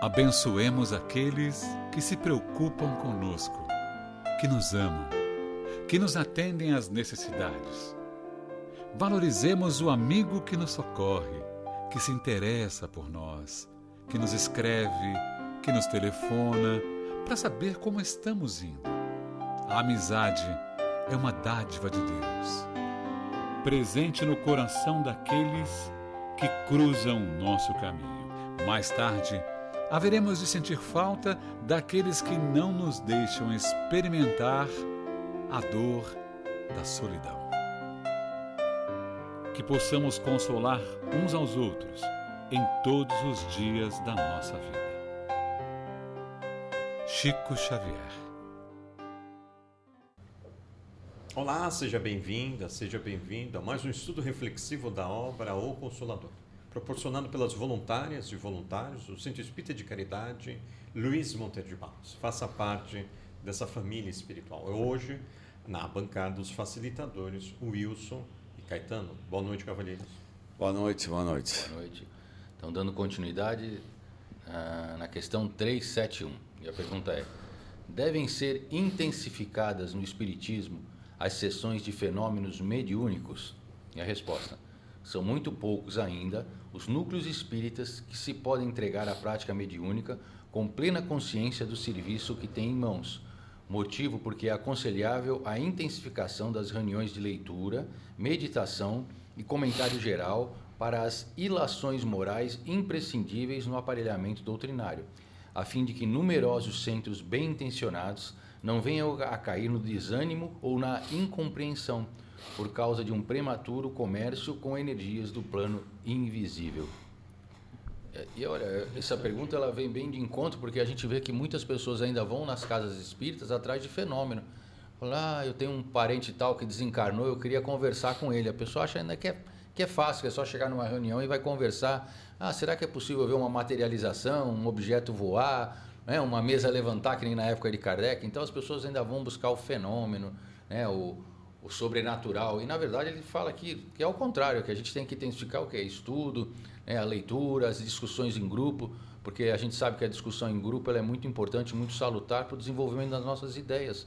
Abençoemos aqueles que se preocupam conosco, que nos amam, que nos atendem às necessidades. Valorizemos o amigo que nos socorre, que se interessa por nós, que nos escreve, que nos telefona, para saber como estamos indo. A amizade é uma dádiva de Deus, presente no coração daqueles que cruzam o nosso caminho. Mais tarde, haveremos de sentir falta daqueles que não nos deixam experimentar a dor da solidão. Que possamos consolar uns aos outros em todos os dias da nossa vida. Chico Xavier. Olá, seja bem-vinda, seja bem-vindo a mais um estudo reflexivo da obra O Consolador, proporcionado pelas voluntárias e voluntários do Centro Espírita de Caridade Luiz Monteiro de Barros. Faça parte dessa família espiritual. Hoje, na bancada dos facilitadores, o Wilson e Caetano. Boa noite, cavalheiros. Boa noite, boa noite. Boa noite. Então, dando continuidade na questão 371. E a pergunta é: devem ser intensificadas no Espiritismo as sessões de fenômenos mediúnicos? E a resposta: são muito poucos ainda os núcleos espíritas que se podem entregar à prática mediúnica com plena consciência do serviço que têm em mãos, motivo porque é aconselhável a intensificação das reuniões de leitura, meditação e comentário geral para as ilações morais imprescindíveis no aparelhamento doutrinário, a fim de que numerosos centros bem intencionados não venham a cair no desânimo ou na incompreensão, por causa de um prematuro comércio com energias do plano invisível. E olha, essa pergunta ela vem bem de encontro, porque a gente vê que muitas pessoas ainda vão nas casas espíritas atrás de fenômeno. Falam, eu tenho um parente tal que desencarnou, eu queria conversar com ele. A pessoa acha ainda que é fácil, que é só chegar numa reunião e vai conversar. Será que é possível ver uma materialização, um objeto voar, né? Uma mesa levantar, que nem na época de Kardec? Então as pessoas ainda vão buscar o fenômeno, né? o sobrenatural. E na verdade ele fala que é o contrário, que a gente tem que intensificar o que é estudo, né? A leitura, as discussões em grupo, porque a gente sabe que a discussão em grupo ela é muito importante, muito salutar para o desenvolvimento das nossas ideias.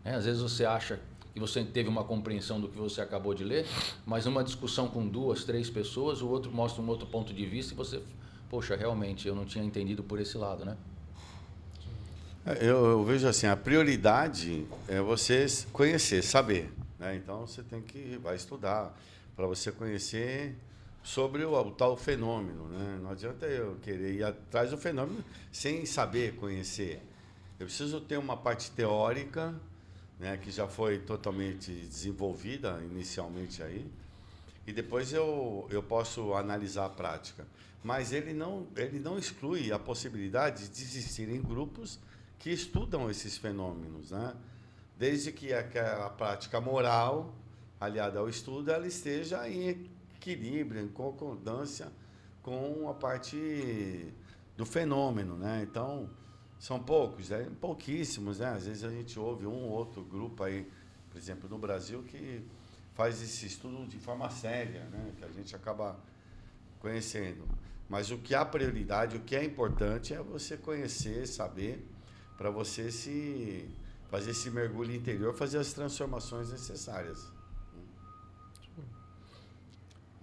Às vezes você acha que você teve uma compreensão do que você acabou de ler, mas numa discussão com 2, 3 pessoas, o outro mostra um outro ponto de vista e você, poxa, realmente eu não tinha entendido por esse lado, né? Eu vejo assim, a prioridade é você conhecer, saber, né? Então você vai estudar para você conhecer sobre o tal fenômeno, né? Não adianta eu querer ir atrás do fenômeno sem saber conhecer. Eu preciso ter uma parte teórica, né, que já foi totalmente desenvolvida inicialmente aí, e depois eu posso analisar a prática. Mas ele não exclui a possibilidade de existirem grupos que estudam esses fenômenos, né? Desde que aquela prática moral, aliada ao estudo, ela esteja em equilíbrio, em concordância com a parte do fenômeno, né? Então, são poucos, pouquíssimos, né? Às vezes a gente ouve um ou outro grupo aí, por exemplo, no Brasil, que faz esse estudo de forma séria, né? Que a gente acaba conhecendo. Mas o que há prioridade, o que é importante é você conhecer, saber, para você fazer esse mergulho interior, fazer as transformações necessárias.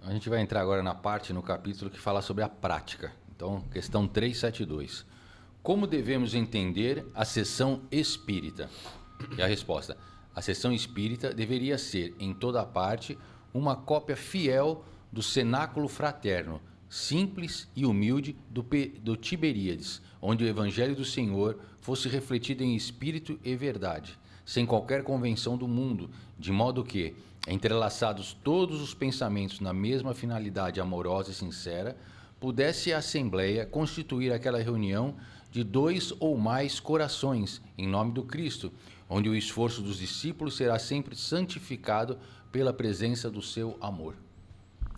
A gente vai entrar agora na parte, no capítulo, que fala sobre a prática. Então, questão 372. Como devemos entender a sessão espírita? E a resposta: a sessão espírita deveria ser, em toda parte, uma cópia fiel do cenáculo fraterno, simples e humilde do Tiberíades, onde o Evangelho do Senhor fosse refletido em espírito e verdade, sem qualquer convenção do mundo, de modo que, entrelaçados todos os pensamentos na mesma finalidade amorosa e sincera, pudesse a Assembleia constituir aquela reunião de 2 ou mais corações, em nome do Cristo, onde o esforço dos discípulos será sempre santificado pela presença do seu amor.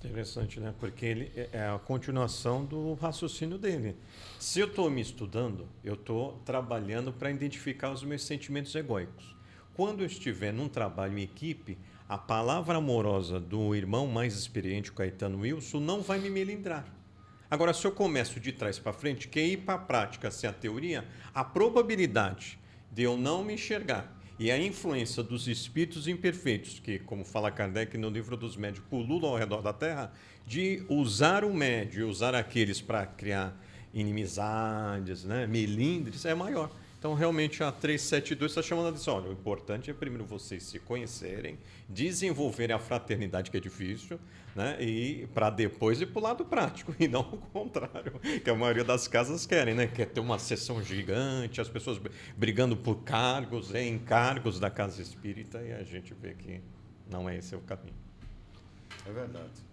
Interessante, né? Porque ele é a continuação do raciocínio dele. Se eu estou me estudando, eu estou trabalhando para identificar os meus sentimentos egóicos. Quando eu estiver num trabalho em equipe, a palavra amorosa do irmão mais experiente, o Caetano Wilson, não vai me melindrar. Agora, se eu começo de trás para frente, que é ir para a prática, se a teoria, a probabilidade de eu não me enxergar e a influência dos espíritos imperfeitos, que, como fala Kardec no livro dos médios, pululam ao redor da Terra, de usar o médio, usar aqueles para criar inimizades, né, melindres, é maior. Então, realmente, a 372 está chamando a atenção. Olha, o importante é primeiro vocês se conhecerem, desenvolverem a fraternidade, que é difícil, né? E para depois ir para o lado prático, e não o contrário, que a maioria das casas querem, né? Quer ter uma sessão gigante, as pessoas brigando por cargos, encargos da casa espírita, e a gente vê que não é esse o caminho. É verdade.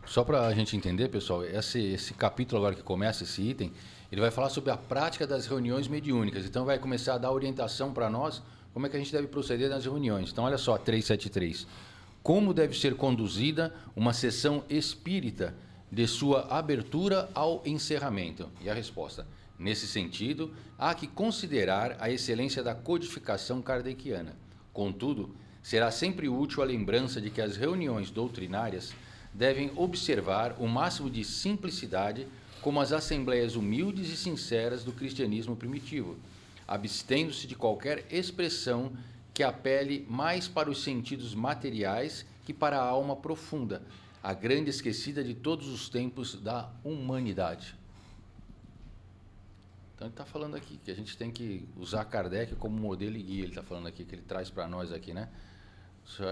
Só para a gente entender, pessoal, esse capítulo agora que começa, esse item, ele vai falar sobre a prática das reuniões mediúnicas. Então, vai começar a dar orientação para nós como é que a gente deve proceder nas reuniões. Então, olha só, 373. Como deve ser conduzida uma sessão espírita de sua abertura ao encerramento? E a resposta: nesse sentido, há que considerar a excelência da codificação kardeciana. Contudo, será sempre útil a lembrança de que as reuniões doutrinárias devem observar o máximo de simplicidade, como as assembleias humildes e sinceras do cristianismo primitivo, abstendo-se de qualquer expressão que apele mais para os sentidos materiais que para a alma profunda, a grande esquecida de todos os tempos da humanidade. Então ele está falando aqui que a gente tem que usar Kardec como modelo e guia. Ele está falando aqui, que ele traz para nós aqui, né?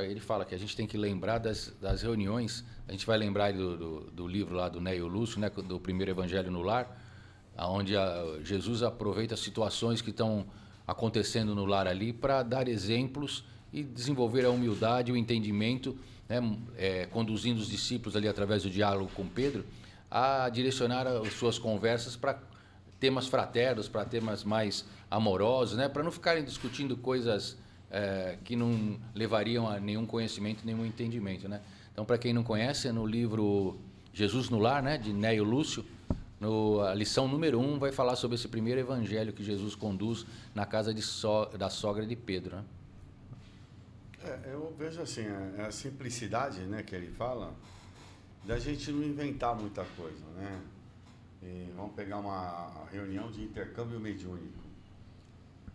Ele fala que a gente tem que lembrar das reuniões. A gente vai lembrar do livro lá do Nélio Lúcio, né, do primeiro Evangelho no Lar, onde Jesus aproveita situações que estão acontecendo no lar ali para dar exemplos e desenvolver a humildade, o entendimento, né, conduzindo os discípulos ali através do diálogo com Pedro a direcionar as suas conversas para temas fraternos, para temas mais amorosos, né, para não ficarem discutindo coisas que não levariam a nenhum conhecimento, nenhum entendimento, né? Então, para quem não conhece, é no livro Jesus no Lar, né, de Nélio Lúcio, a lição número 1 vai falar sobre esse primeiro evangelho que Jesus conduz na casa da sogra de Pedro, né? Eu vejo assim, a simplicidade, né, que ele fala, da gente não inventar muita coisa, né? E vamos pegar uma reunião de intercâmbio mediúnico.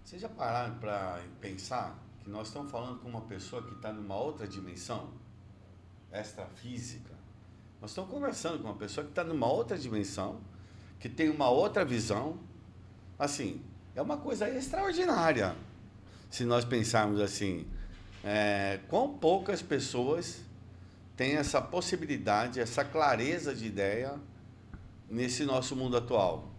Vocês já pararam para pensar que nós estamos falando com uma pessoa que está numa outra dimensão, extrafísica? Nós estamos conversando com uma pessoa que está numa outra dimensão, que tem uma outra visão. Assim, é uma coisa extraordinária. Se nós pensarmos assim, quão poucas pessoas têm essa possibilidade, essa clareza de ideia nesse nosso mundo atual.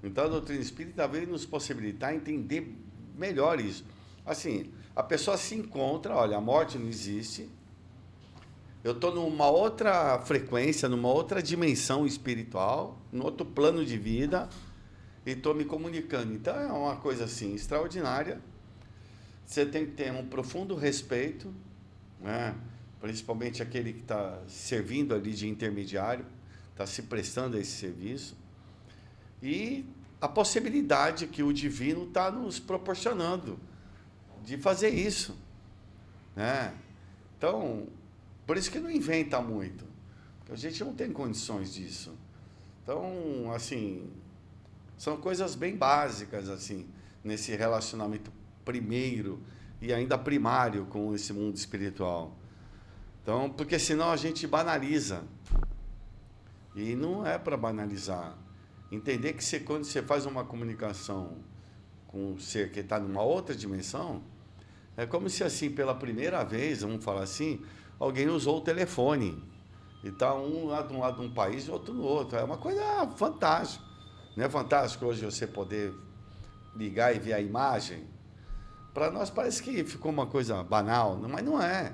Então, a doutrina espírita veio nos possibilitar entender melhor isso. Assim, a pessoa se encontra, olha, a morte não existe, eu estou numa outra frequência, numa outra dimensão espiritual, num outro plano de vida, e estou me comunicando. Então, é uma coisa assim, extraordinária. Você tem que ter um profundo respeito, né? Principalmente aquele que está servindo ali de intermediário, está se prestando a esse serviço. E a possibilidade que o divino está nos proporcionando de fazer isso, né? Então, por isso que não inventa muito, porque a gente não tem condições disso. Então, assim, são coisas bem básicas, assim, nesse relacionamento primeiro e ainda primário com esse mundo espiritual. Então, porque senão a gente banaliza. E não é para banalizar. Entender que quando você faz uma comunicação com um ser que está numa outra dimensão, é como se, assim, pela primeira vez, vamos falar assim, alguém usou o telefone. E está um lá de um lado de um país e outro no outro. É uma coisa fantástica. Não é fantástico hoje você poder ligar e ver a imagem? Para nós parece que ficou uma coisa banal, mas não é.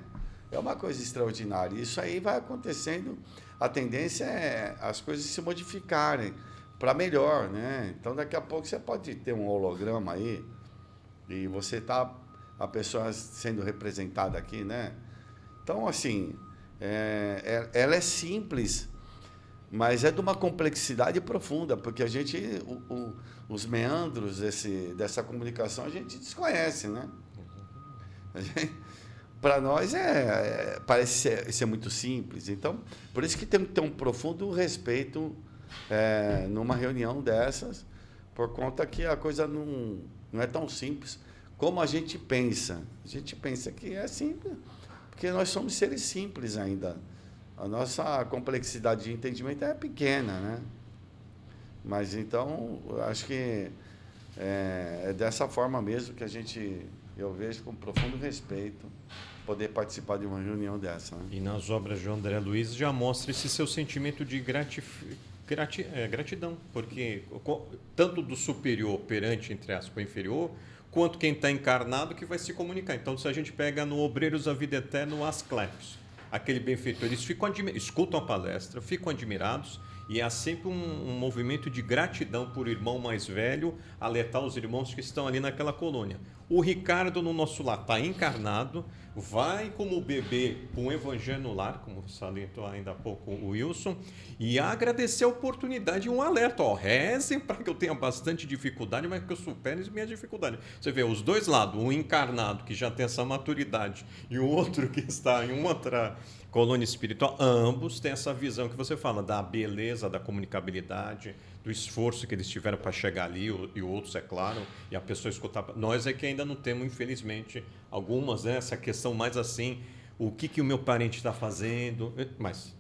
É uma coisa extraordinária. Isso aí vai acontecendo. A tendência é as coisas se modificarem para melhor, né? Então, daqui a pouco você pode ter um holograma aí e você tá a pessoa sendo representada aqui, né? Então, assim, ela é simples, mas é de uma complexidade profunda, porque a gente, os meandros dessa comunicação, a gente desconhece, né? para nós parece ser muito simples. Então, por isso que tem que ter um profundo respeito numa reunião dessas, por conta que a coisa não é tão simples como a gente pensa. A gente pensa que é simples, porque nós somos seres simples ainda. A nossa complexidade de entendimento é pequena, né? Mas então, eu acho que é dessa forma mesmo que eu vejo com profundo respeito poder participar de uma reunião dessa. Né? E nas obras de André Luiz já mostra esse seu sentimento de gratidão, porque tanto do superior perante, entre aspas, o inferior, quanto quem está encarnado que vai se comunicar. Então, se a gente pega no Obreiros da Vida Eterna, o Asclepios, aquele benfeitor, eles escutam a palestra, ficam admirados, e há sempre um movimento de gratidão por irmão mais velho, alertar os irmãos que estão ali naquela colônia. O Ricardo, no nosso lar, está encarnado, vai como bebê com o evangelho no lar, como salientou ainda há pouco o Wilson, e agradecer a oportunidade e um alerta. Rezem para que eu tenha bastante dificuldade, mas que eu supere as minhas dificuldades. Você vê os dois lados, o encarnado, que já tem essa maturidade, e o outro que está em uma outra colônia espiritual, ambos têm essa visão que você fala, da beleza, da comunicabilidade, do esforço que eles tiveram para chegar ali, e outros, é claro, e a pessoa escutar. Nós é que ainda não temos, infelizmente, algumas, né, essa questão mais assim, o que o meu parente está fazendo, mas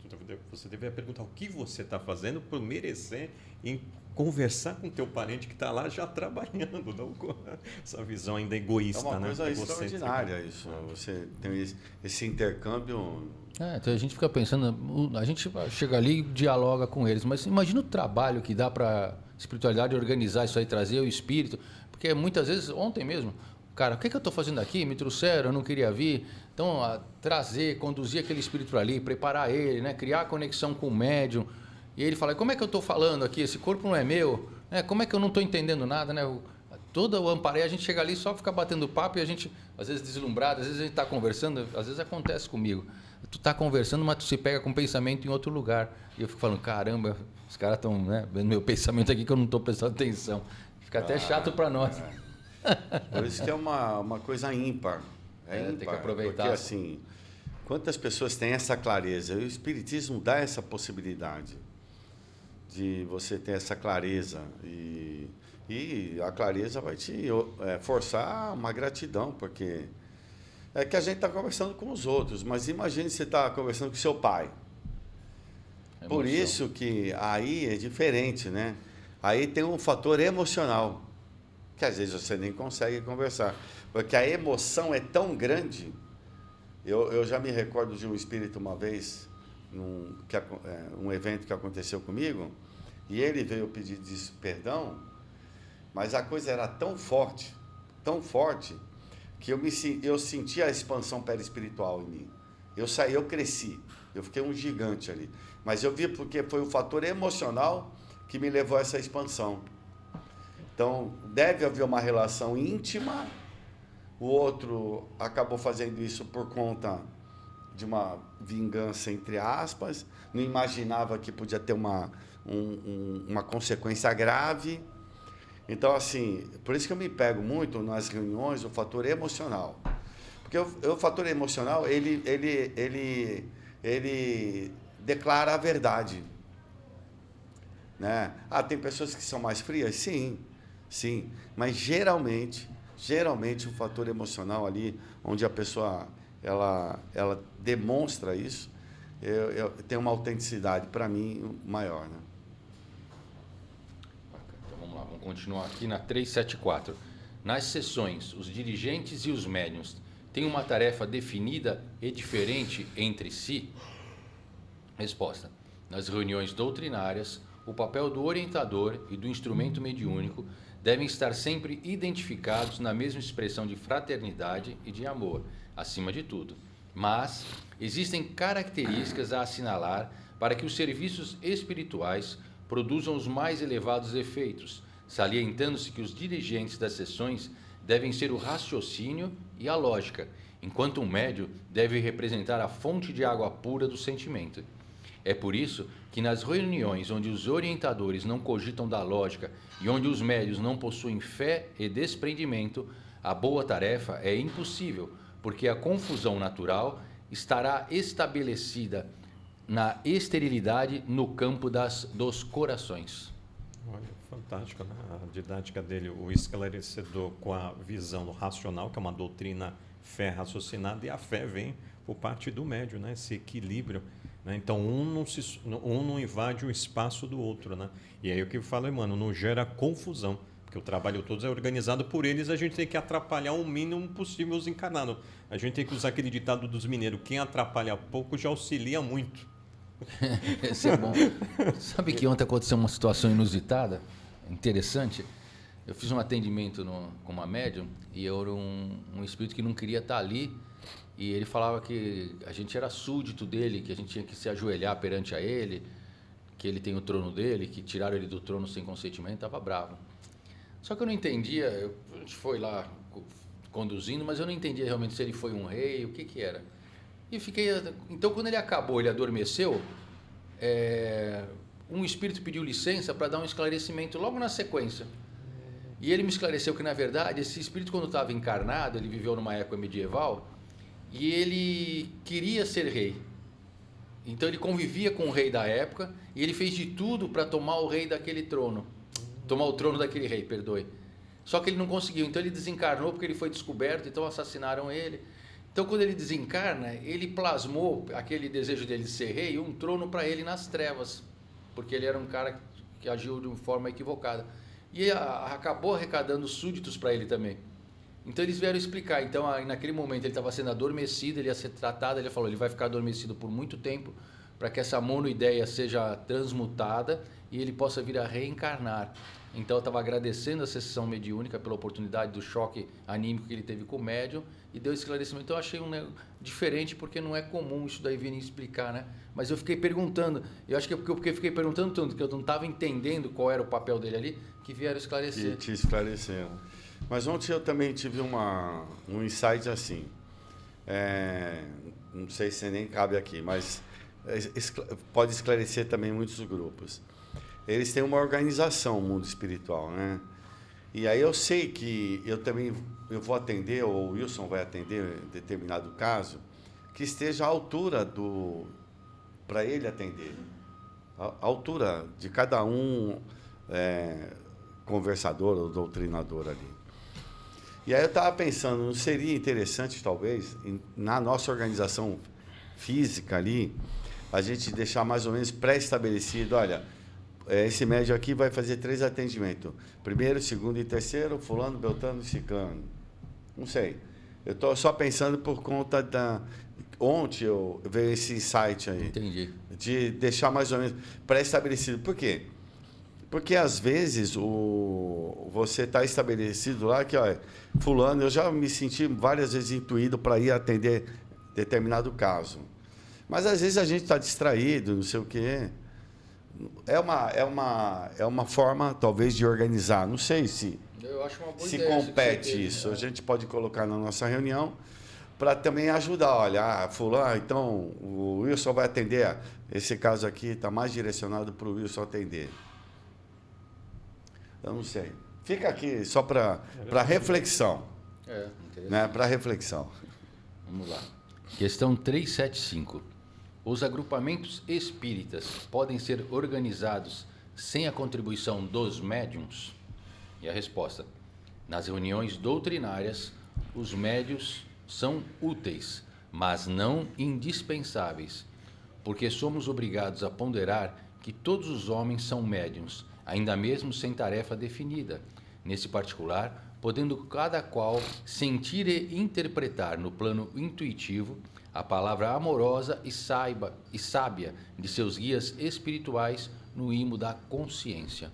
você deveria perguntar o que você está fazendo por merecer em conversar com o teu parente que está lá já trabalhando, não com essa visão ainda egoísta. É uma coisa, né, extraordinária isso. Você tem esse intercâmbio. Então a gente fica pensando, a gente chega ali e dialoga com eles, mas imagina o trabalho que dá para a espiritualidade organizar isso aí, trazer o espírito, porque muitas vezes, ontem mesmo, cara, o que eu estou fazendo aqui? Me trouxeram, eu não queria vir. Então, trazer, conduzir aquele espírito ali, preparar ele, né? Criar conexão com o médium. E ele fala, como é que eu estou falando aqui? Esse corpo não é meu. Como é que eu não estou entendendo nada? Né? Toda o amparei, a gente chega ali só fica batendo papo e a gente, às vezes deslumbrado, às vezes a gente está conversando, às vezes acontece comigo. Tu está conversando, mas tu se pega com pensamento em outro lugar. E eu fico falando, caramba, os caras estão, né, vendo meu pensamento aqui que eu não estou prestando atenção. Fica até chato para nós. Por isso que é uma coisa ímpar. Ímpar, tem que aproveitar. Porque assim, quantas pessoas têm essa clareza? E o Espiritismo dá essa possibilidade de você ter essa clareza. E a clareza vai te forçar uma gratidão, porque é que a gente está conversando com os outros, mas imagine você estar conversando com seu pai. Por isso que aí é diferente, né? Aí tem um fator emocional, que às vezes você nem consegue conversar, porque a emoção é tão grande. Eu já me recordo de um espírito uma vez, um evento que aconteceu comigo, e ele veio pedir perdão, mas a coisa era tão forte, que eu senti a expansão perispiritual em mim. Eu cresci, eu fiquei um gigante ali. Mas eu vi porque foi o fator emocional que me levou a essa expansão. Então, deve haver uma relação íntima. O outro acabou fazendo isso por conta de uma vingança, entre aspas. Não imaginava que podia ter uma consequência grave. Então, assim, por isso que eu me pego muito nas reuniões o fator emocional. Porque o fator emocional, ele declara a verdade. Né? Tem pessoas que são mais frias? Sim. Mas geralmente o fator emocional ali, onde a pessoa ela demonstra isso, tem uma autenticidade, para mim, maior. Né? Então vamos lá, vamos continuar aqui na 374. Nas sessões, os dirigentes e os médiuns têm uma tarefa definida e diferente entre si? Resposta. Nas reuniões doutrinárias, o papel do orientador e do instrumento mediúnico devem estar sempre identificados na mesma expressão de fraternidade e de amor, acima de tudo. Mas existem características a assinalar para que os serviços espirituais produzam os mais elevados efeitos, salientando-se que os dirigentes das sessões devem ser o raciocínio e a lógica, enquanto um médium deve representar a fonte de água pura do sentimento. É por isso que nas reuniões onde os orientadores não cogitam da lógica e onde os médiuns não possuem fé e desprendimento, a boa tarefa é impossível, porque a confusão natural estará estabelecida na esterilidade no campo dos corações. Olha, fantástico, né? A didática dele, o esclarecedor com a visão racional, que é uma doutrina fé raciocinada, e a fé vem por parte do médium, né? Esse equilíbrio, né? Então, um não invade o espaço do outro, né? E aí o que eu falo, mano, não gera confusão, porque o trabalho todo é organizado por eles, a gente tem que atrapalhar o mínimo possível os encarnados. A gente tem que usar aquele ditado dos mineiros, quem atrapalha pouco já auxilia muito. Esse é bom. Sabe que ontem aconteceu uma situação inusitada, interessante? Eu fiz um atendimento com uma médium e eu era um espírito que não queria estar ali, e ele falava que a gente era súdito dele, que a gente tinha que se ajoelhar perante a ele, que ele tem o trono dele, que tiraram ele do trono sem consentimento, estava bravo. Só que eu não entendia, a gente foi lá conduzindo, mas eu não entendia realmente se ele foi um rei, o que era. E fiquei. Então, quando ele acabou, ele adormeceu, um espírito pediu licença para dar um esclarecimento logo na sequência. E ele me esclareceu que, na verdade, esse espírito, quando estava encarnado, ele viveu numa época medieval e ele queria ser rei. Então, ele convivia com o rei da época e ele fez de tudo para tomar o rei daquele trono. Tomar o trono daquele rei, perdoe. Só que ele não conseguiu. Então, ele desencarnou porque ele foi descoberto, então assassinaram ele. Então, quando ele desencarna, ele plasmou aquele desejo dele de ser rei, um trono para ele nas trevas, porque ele era um cara que agiu de uma forma equivocada. E acabou arrecadando súditos para ele também. Então, eles vieram explicar. Então, naquele momento, ele estava sendo adormecido, ele ia ser tratado, ele falou, ele vai ficar adormecido por muito tempo, para que essa monoideia seja transmutada e ele possa vir a reencarnar. Então, eu estava agradecendo a sessão mediúnica pela oportunidade do choque anímico que ele teve com o médium e deu esclarecimento. Então, eu achei diferente, porque não é comum isso daí virem explicar, né? Mas eu fiquei perguntando, eu acho que é porque eu fiquei perguntando tanto, que eu não estava entendendo qual era o papel dele ali, que vieram esclarecer. Que te esclareceram. Mas ontem eu também tive um insight assim, não sei se nem cabe aqui, mas pode esclarecer também muitos grupos. Eles têm uma organização, o mundo espiritual, né? E aí eu sei que eu vou atender, ou o Wilson vai atender em determinado caso, que esteja à altura para ele atender. A altura de cada um conversador ou doutrinador ali. E aí eu estava pensando, não seria interessante, talvez, na nossa organização física ali, a gente deixar mais ou menos pré-estabelecido, olha, esse médium aqui vai fazer 3 atendimentos. Primeiro, segundo e terceiro, fulano, beltrano e ciclano. Não sei. Eu estou só pensando por conta ontem eu veio esse site aí. Entendi. De deixar mais ou menos pré-estabelecido. Por quê? Porque, às vezes, você está estabelecido lá que, olha, fulano, eu já me senti várias vezes intuído para ir atender determinado caso. Mas, às vezes, a gente está distraído, não sei o quê. É uma forma, talvez, de organizar. Não sei se compete isso. A gente pode colocar na nossa reunião para também ajudar. Olha, fulano, então o Wilson vai atender. Esse caso aqui está mais direcionado para o Wilson atender. Eu não sei. Fica aqui só para reflexão. Né? Para reflexão. Vamos lá. Questão 375. Os agrupamentos espíritas podem ser organizados sem a contribuição dos médiuns? E a resposta: nas reuniões doutrinárias, os médiuns são úteis, mas não indispensáveis, porque somos obrigados a ponderar que todos os homens são médiuns, ainda mesmo sem tarefa definida. Nesse particular, podendo cada qual sentir e interpretar no plano intuitivo a palavra amorosa e sábia de seus guias espirituais no imo da consciência.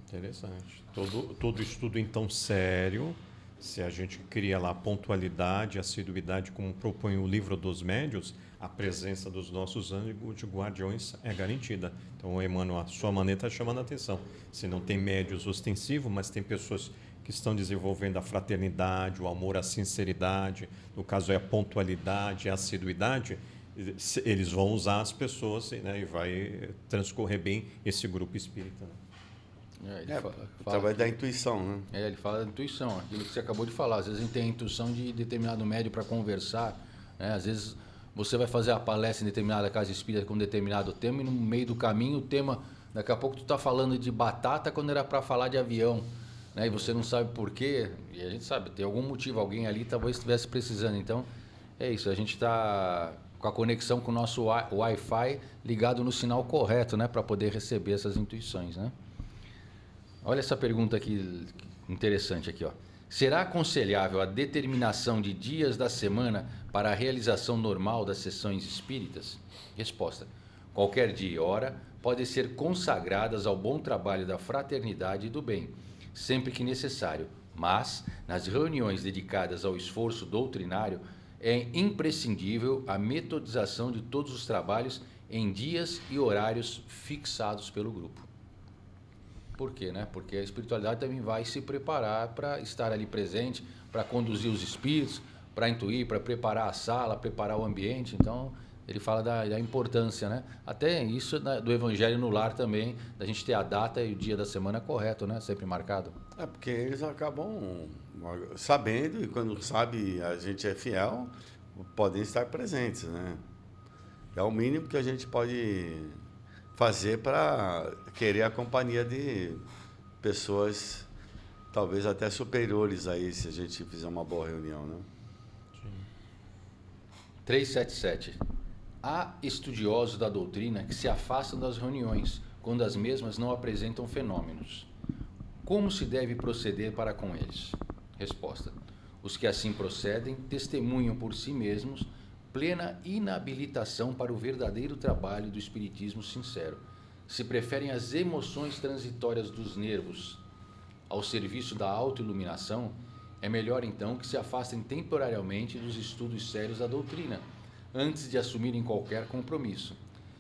Interessante. Todo estudo, então, sério, se a gente cria lá pontualidade, assiduidade, como propõe o livro dos médiuns, a presença dos nossos anjos de guardiões é garantida. Então, Emmanuel, a sua maneira está chamando a atenção. Se não tem médiuns ostensivos, mas tem pessoas que estão desenvolvendo a fraternidade, o amor, a sinceridade, no caso é a pontualidade, a assiduidade, eles vão usar as pessoas, né, e vai transcorrer bem esse grupo espírita. Né? Ele através da intuição, né? Ele fala da intuição, aquilo que você acabou de falar. Às vezes a gente tem a intuição de determinado médium para conversar, né? Às vezes você vai fazer a palestra em determinada casa espírita com um determinado tema e no meio do caminho o tema, daqui a pouco tu está falando de batata quando era para falar de avião, né? E você não sabe por quê, e a gente sabe, tem algum motivo, alguém ali talvez estivesse precisando. Então, é isso, a gente está com a conexão com o nosso Wi-Fi ligado no sinal correto, né? Para poder receber essas intuições, né? Olha essa pergunta aqui, interessante aqui, ó. Será aconselhável a determinação de dias da semana para a realização normal das sessões espíritas? Resposta. Qualquer dia e hora podem ser consagradas ao bom trabalho da fraternidade e do bem, sempre que necessário, mas, nas reuniões dedicadas ao esforço doutrinário, é imprescindível a metodização de todos os trabalhos em dias e horários fixados pelo grupo. Por quê, né? Porque a espiritualidade também vai se preparar para estar ali presente, para conduzir os espíritos, para intuir, para preparar a sala, preparar o ambiente. Então, ele fala da importância, né? Até isso do Evangelho no Lar também, da gente ter a data e o dia da semana correto, né? Sempre marcado. Porque eles acabam sabendo, e quando sabe a gente é fiel, podem estar presentes, né? É o mínimo que a gente pode fazer para querer a companhia de pessoas talvez até superiores aí, se a gente fizer uma boa reunião, né? Sim. 377. Há estudiosos da doutrina que se afastam das reuniões quando as mesmas não apresentam fenômenos. Como se deve proceder para com eles? Resposta. Os que assim procedem testemunham por si mesmos plena inabilitação para o verdadeiro trabalho do espiritismo sincero. Se preferem as emoções transitórias dos nervos ao serviço da autoiluminação, é melhor então que se afastem temporariamente dos estudos sérios da doutrina, antes de assumirem qualquer compromisso.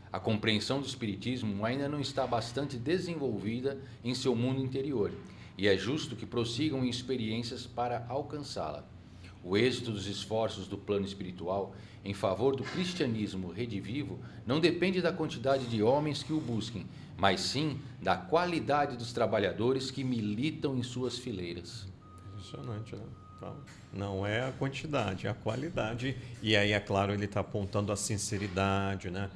A compreensão do espiritismo ainda não está bastante desenvolvida em seu mundo interior, e é justo que prossigam em experiências para alcançá-la. O êxito dos esforços do plano espiritual em favor do cristianismo redivivo não depende da quantidade de homens que o busquem, mas sim da qualidade dos trabalhadores que militam em suas fileiras. Impressionante, né? Então, não é a quantidade, é a qualidade. E aí, é claro, ele está apontando a sinceridade, né?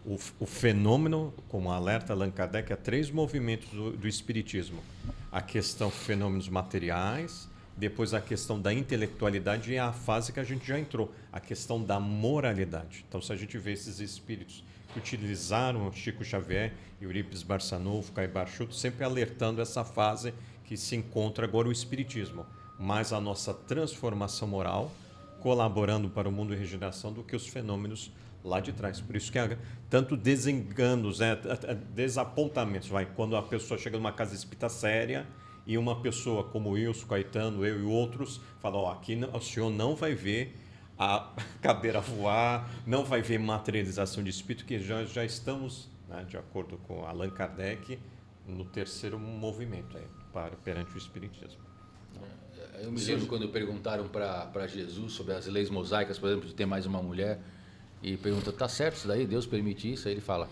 O fenômeno, como alerta Allan Kardec, há 3 movimentos do espiritismo. A questão fenômenos materiais, depois a questão da intelectualidade e a fase que a gente já entrou, a questão da moralidade. Então, se a gente vê esses espíritos que utilizaram Chico Xavier, Eurípides Barçanufo, Caio Barchuto, sempre alertando essa fase que se encontra agora o espiritismo, mais a nossa transformação moral, colaborando para o mundo de regeneração do que os fenômenos lá de trás. Por isso que há tanto desenganos, desapontamentos. Quando a pessoa chega numa casa espírita séria e uma pessoa como Wilson, Caetano, eu e outros falam, aqui o senhor não vai ver a cadeira voar, não vai ver materialização de espírito, que já estamos, né, de acordo com Allan Kardec, no 3º movimento perante o espiritismo. Eu me lembro quando perguntaram para Jesus sobre as leis mosaicas, por exemplo, de ter mais uma mulher, e pergunta, está certo isso daí? Deus permite isso? Aí ele fala,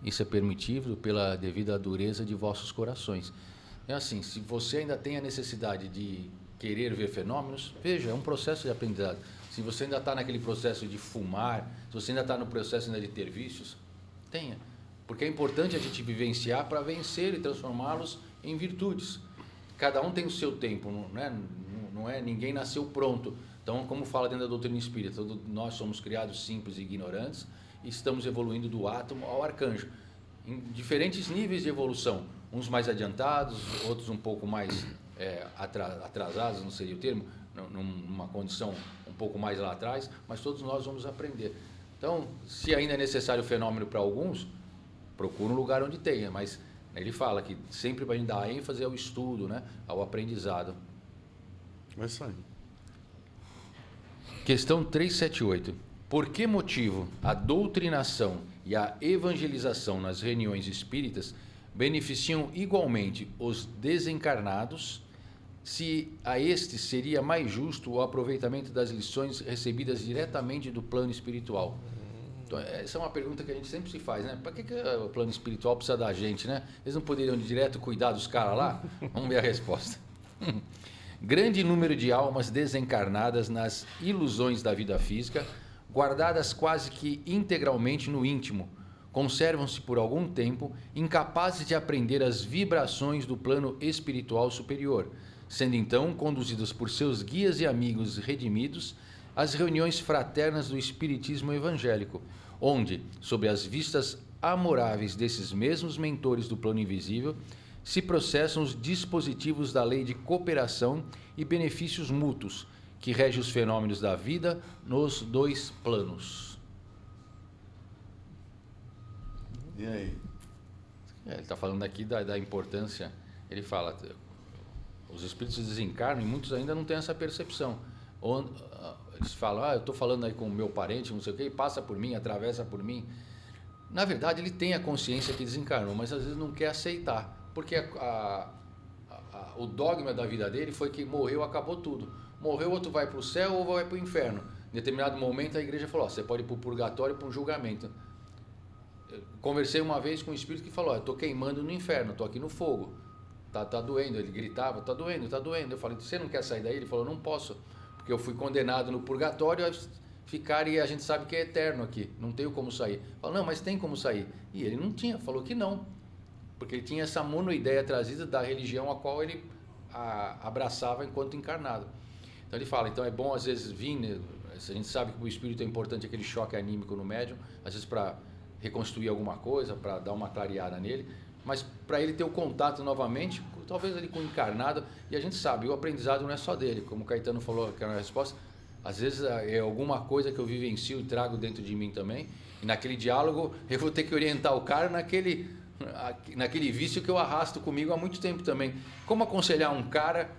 isso é permitido pela devida dureza de vossos corações. É assim, se você ainda tem a necessidade de querer ver fenômenos, veja, é um processo de aprendizado. Se você ainda está naquele processo de fumar, se você ainda está no processo ainda de ter vícios, tenha. Porque é importante a gente vivenciar para vencer e transformá-los em virtudes. Cada um tem o seu tempo, não é ninguém nasceu pronto. Então, como fala dentro da doutrina espírita, nós somos criados simples e ignorantes e estamos evoluindo do átomo ao arcanjo, em diferentes níveis de evolução, uns mais adiantados, outros um pouco mais atrasados, não seria o termo, numa condição um pouco mais lá atrás, mas todos nós vamos aprender. Então, se ainda é necessário o fenômeno para alguns, procura um lugar onde tenha, mas ele fala que sempre vai dar ênfase ao estudo, né, ao aprendizado. É isso aí. Questão 378. Por que motivo a doutrinação e a evangelização nas reuniões espíritas beneficiam igualmente os desencarnados, se a estes seria mais justo o aproveitamento das lições recebidas diretamente do plano espiritual? Então, essa é uma pergunta que a gente sempre se faz, né? Para que o plano espiritual precisa da gente, né? Eles não poderiam direto cuidar dos caras lá? Vamos ver a resposta. Grande número de almas desencarnadas nas ilusões da vida física, guardadas quase que integralmente no íntimo, conservam-se por algum tempo incapazes de aprender as vibrações do plano espiritual superior, sendo então conduzidas por seus guias e amigos redimidos às reuniões fraternas do espiritismo evangélico, onde, sob as vistas amoráveis desses mesmos mentores do plano invisível, se processam os dispositivos da lei de cooperação e benefícios mútuos, que rege os fenômenos da vida nos dois planos. E aí? Ele está falando aqui da importância. Ele fala, os espíritos desencarnam e muitos ainda não têm essa percepção. Eles falam, eu estou falando aí com o meu parente, não sei o quê, passa por mim, atravessa por mim. Na verdade, ele tem a consciência que desencarnou, mas às vezes não quer aceitar, porque o dogma da vida dele foi que morreu, acabou tudo. Morreu, outro vai para o céu ou vai para o inferno. Em determinado momento, a igreja falou, você pode ir para o purgatório, para um julgamento. Eu conversei uma vez com um espírito que falou, eu estou queimando no inferno, estou aqui no fogo. Tá doendo. Ele gritava, tá doendo, tá doendo. Eu falei, você não quer sair daí? Ele falou, não posso, porque eu fui condenado no purgatório a ficar e a gente sabe que é eterno aqui, não tenho como sair. Eu falei, não, mas tem como sair. E ele não tinha, falou que não, porque ele tinha essa monoideia trazida da religião a qual ele abraçava enquanto encarnado. Então ele fala, então é bom às vezes vir, né? A gente sabe que o espírito é importante, aquele choque anímico no médium, às vezes para reconstruir alguma coisa, para dar uma clareada nele, mas para ele ter o contato novamente, talvez ele com o encarnado, e a gente sabe, o aprendizado não é só dele, como o Caetano falou que era a resposta, às vezes é alguma coisa que eu vivencio e trago dentro de mim também, e naquele diálogo eu vou ter que orientar o cara naquele vício que eu arrasto comigo há muito tempo também. Como aconselhar um cara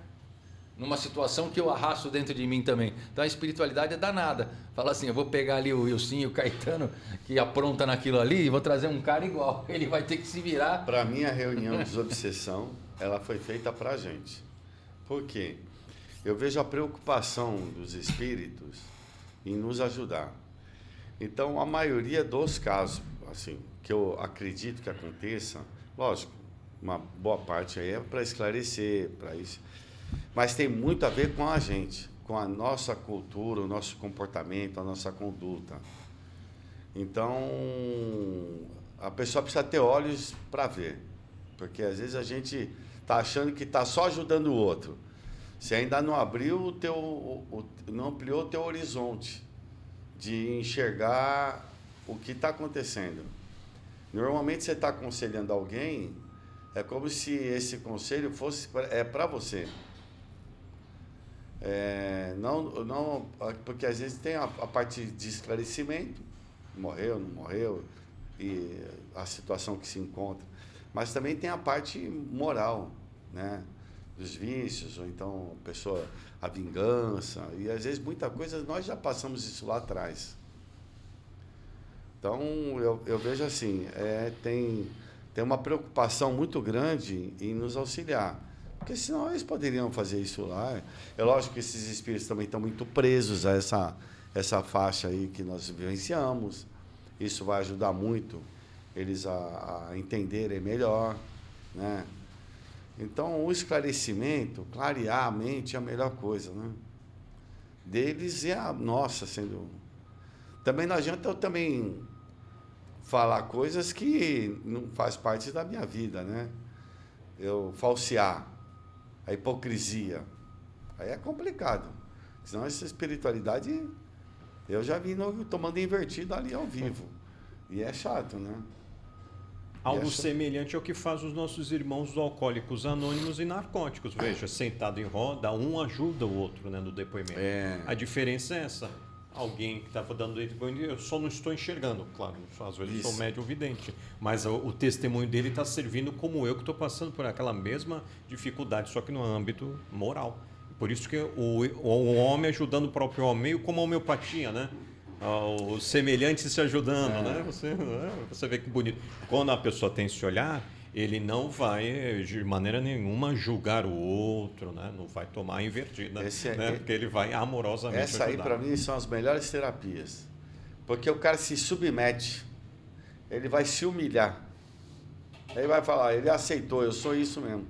numa situação que eu arrasto dentro de mim também? Então a espiritualidade é danada. Fala assim, eu vou pegar ali o Wilson e o Caetano que apronta naquilo ali e vou trazer um cara igual. Ele vai ter que se virar. Para mim, a reunião de desobsessão, ela foi feita para a gente. Por quê? Eu vejo a preocupação dos espíritos em nos ajudar. Então, a maioria dos casos, assim, que eu acredito que aconteça, lógico, uma boa parte aí é para esclarecer, para isso. Mas tem muito a ver com a gente, com a nossa cultura, o nosso comportamento, a nossa conduta. Então, a pessoa precisa ter olhos para ver, porque às vezes a gente está achando que está só ajudando o outro. Você ainda não abriu não ampliou o teu horizonte de enxergar o que está acontecendo. Normalmente você está aconselhando alguém, é como se esse conselho fosse para você. Não, porque às vezes tem a parte de esclarecimento, morreu, não morreu, e a situação que se encontra, mas também tem a parte moral, né? Dos vícios, ou então a vingança, e às vezes muita coisa nós já passamos isso lá atrás. Então eu vejo assim, tem uma preocupação muito grande em nos auxiliar. Porque senão eles poderiam fazer isso lá. É lógico que esses espíritos também estão muito presos a essa faixa aí que nós vivenciamos. Isso vai ajudar muito eles a entenderem melhor, né? Então, o esclarecimento, clarear a mente é a melhor coisa, né? Deles e a nossa sendo... Também não adianta eu também falar coisas que não faz parte da minha vida, né? Eu falsear. A hipocrisia. Aí é complicado. Senão essa espiritualidade, eu já vi tomando invertido ali ao vivo. E é chato, né? Algo semelhante ao que faz os nossos irmãos do Alcoólicos Anônimos e Narcóticos. Veja, sentado em roda, um ajuda o outro, né, no depoimento. A diferença é essa. Alguém que estava dando depoimento, eu só não estou enxergando, claro, às vezes sou médium vidente, mas o testemunho dele está servindo como eu que estou passando por aquela mesma dificuldade, só que no âmbito moral. Por isso que o homem ajudando o próprio homem, meio como a homeopatia, né? Os semelhantes se ajudando, né? Você vê que bonito. Quando a pessoa tem esse olhar, ele não vai, de maneira nenhuma, julgar o outro, né? Não vai tomar a invertida, né? Porque ele vai amorosamente essa ajudar. Aí, para mim, são as melhores terapias. Porque o cara se submete, ele vai se humilhar. Ele vai falar, ele aceitou, eu sou isso mesmo.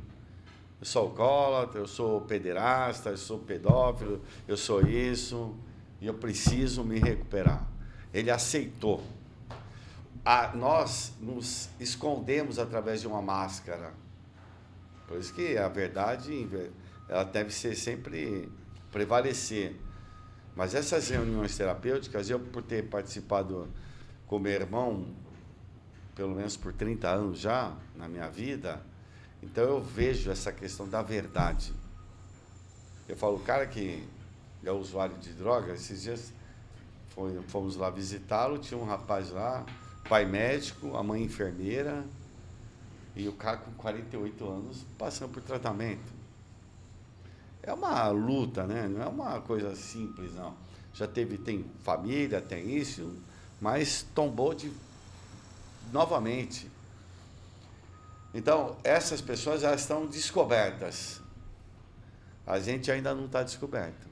Eu sou alcoólatra, eu sou pederasta, eu sou pedófilo, eu sou isso, e eu preciso me recuperar. Ele aceitou. Nós nos escondemos através de uma máscara. Por isso que a verdade, ela deve ser sempre prevalecer. Mas essas reuniões terapêuticas, eu por ter participado com meu irmão, pelo menos por 30 anos já, na minha vida, então eu vejo essa questão da verdade. Eu falo, o cara que é usuário de droga, esses dias fomos lá visitá-lo, tinha um rapaz lá, pai médico, a mãe enfermeira, e o cara com 48 anos passando por tratamento. É uma luta, né? Não é uma coisa simples, não. Já tem família, tem isso, mas tombou novamente. Então, essas pessoas já estão descobertas. A gente ainda não está descoberto.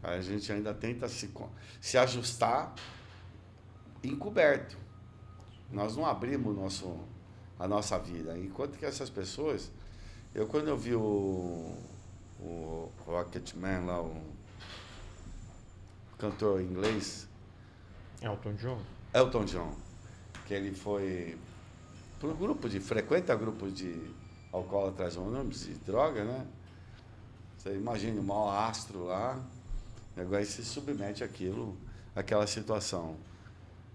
A gente ainda tenta se ajustar encoberto. Nós não abrimos a nossa vida. Enquanto que essas pessoas... Quando eu vi o Rocketman lá, o cantor inglês... Elton John. Que ele foi... frequenta grupos de alcoólatras anônimos e droga, né? Você imagina o maior astro lá, agora se submete àquela situação.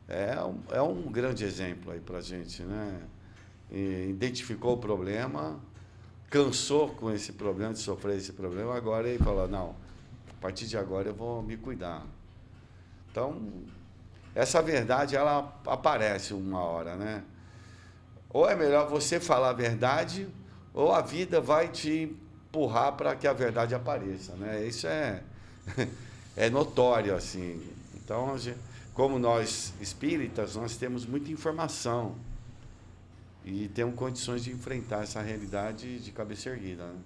É um grande exemplo aí pra gente, né? Identificou o problema, cansou com esse problema, de sofrer esse problema, agora ele fala, não, a partir de agora eu vou me cuidar. Então, essa verdade, ela aparece uma hora, né? Ou é melhor você falar a verdade, ou a vida vai te empurrar para que a verdade apareça, né? Isso é notório, assim. Então, como nós espíritas, nós temos muita informação e temos condições de enfrentar essa realidade de cabeça erguida, né?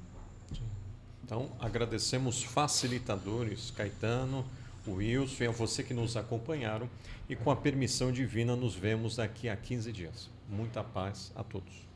Então, agradecemos facilitadores, Caetano, Wilson, e a você que nos acompanharam, e com a permissão divina nos vemos daqui a 15 dias. Muita paz a todos.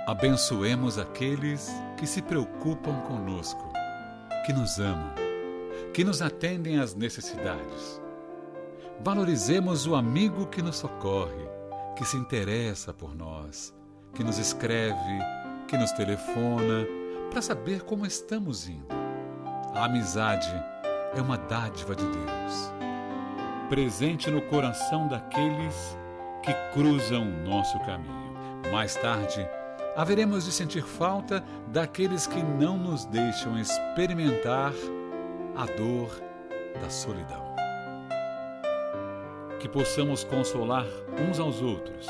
Abençoemos aqueles que se preocupam conosco, que nos amam, que nos atendem às necessidades. Valorizemos o amigo que nos socorre, que se interessa por nós, que nos escreve, que nos telefona, para saber como estamos indo. A amizade é uma dádiva de Deus, presente no coração daqueles que cruzam o nosso caminho. Mais tarde, haveremos de sentir falta daqueles que não nos deixam experimentar a dor da solidão. Que possamos consolar uns aos outros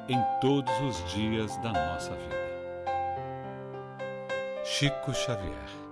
em todos os dias da nossa vida. Chico Xavier.